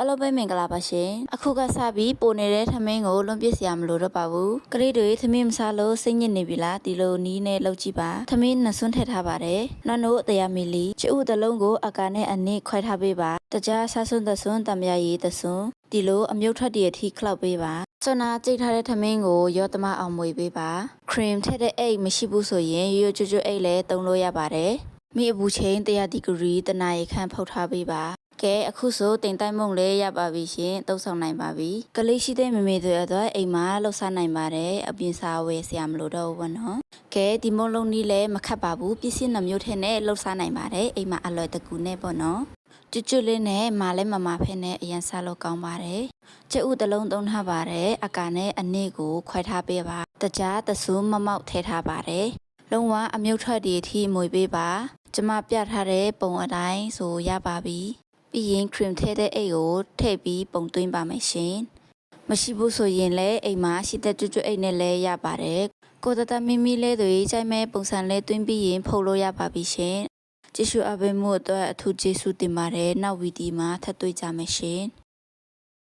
အလုပ်ပဲမင်္ဂလာပါရှင်အခုကစပြီးပိုနေတဲ့ထမင်းကိုလွန်ပစ်စရာမလိုတော့ပါဘူးကလေးတွေထမင်းမစားလို့စိတ်ညစ်နေပြီလားဒီလိုနီးနဲ့လှုပ်ကြည့်ပါထမင်းနှစ်ဆွန်းထည့်ထားပါတယ်နောက်နို့အတရားမီလီကျဥတစ်လုံးကိုအကာနဲ့အနည်းခွဲထားပေးပါတကြားဆဆွန်းသဆွန်းတမရရည်သဆွန်းဒီလိုအမြုပ်ထွက်တည်းအထိခလောက်ပေးပါစွမ်းနာကြိတ်ထားတဲ့ထမင်းကိုရောသမအောင်မွေပေးပါခရင်ထည့်တဲ့အိတ်မရှိဘူးဆိုရင်ရိုးရိုးကျွတ်အိတ်လည်းသုံးလို့ရပါတယ်မိအပူချိန်100ဒီဂရီတနာရီခန့်ဖုတ်ထားပေးပါကဲအခုဆိုတင်တိုင်းမုံလေးရပါပြီရှင်တုံးဆောင်နိုင်ပါပြီကလေးရှိတဲ့မမေတွေအတွက်အိမ်မှာလှုပ်ရှားနိုင်ပါတယ်အပြင်စာဝယ်ဆရာမလို့တော့ဘူးနော်ကဲဒီမုံလုံးကြီးလည်းမခတ်ပါဘူးပစ္စည်းနှမျိုးထဲနဲ့လှုပ်ရှားနိုင်ပါတယ်အိမ်မှာအလွယ်တကူနဲ့ပေါ့နော်ကျွတ်လေးနဲ့မာလဲမဖဲနဲ့အရင်စားလို့ကောင်းပါတယ်ကျဥတစ်လုံးသုံးထားပါတယ်အကာနဲ့အနည်းကိုခွဲထားပေးပါတကြားသဆူးမမောက်ထည့်ထားပါတယ်လုံးဝအမြုပ်ထွက်တည်းအထိမွေပေးပါကျမပြထားတဲ့ပုံအတိုင်းဆိုရပါပြီပြီးရင် cream ထည့်တဲ့အိတ်ကိုထည့်ပြီးပုံသွင်းပါမယ်ရှင်မရှိဘူးဆိုရင်လည်းအိမ်မှာရှိတဲ့ကျွတ်အိတ်နဲ့လည်းရပါတယ်ကိုတတမီမီလေးတွေကြိုက်မဲ့ပုံစံလေးသွင်းပြီးရင်ဖုတ်လို့ရပါပြီရှင်ကျေးဇူးအပေးမှုအတွက်အထူးကျေးဇူးတင်ပါတယ်နောက်ဗီဒီယိုမှာထပ်တွေ့ကြမယ်ရှင်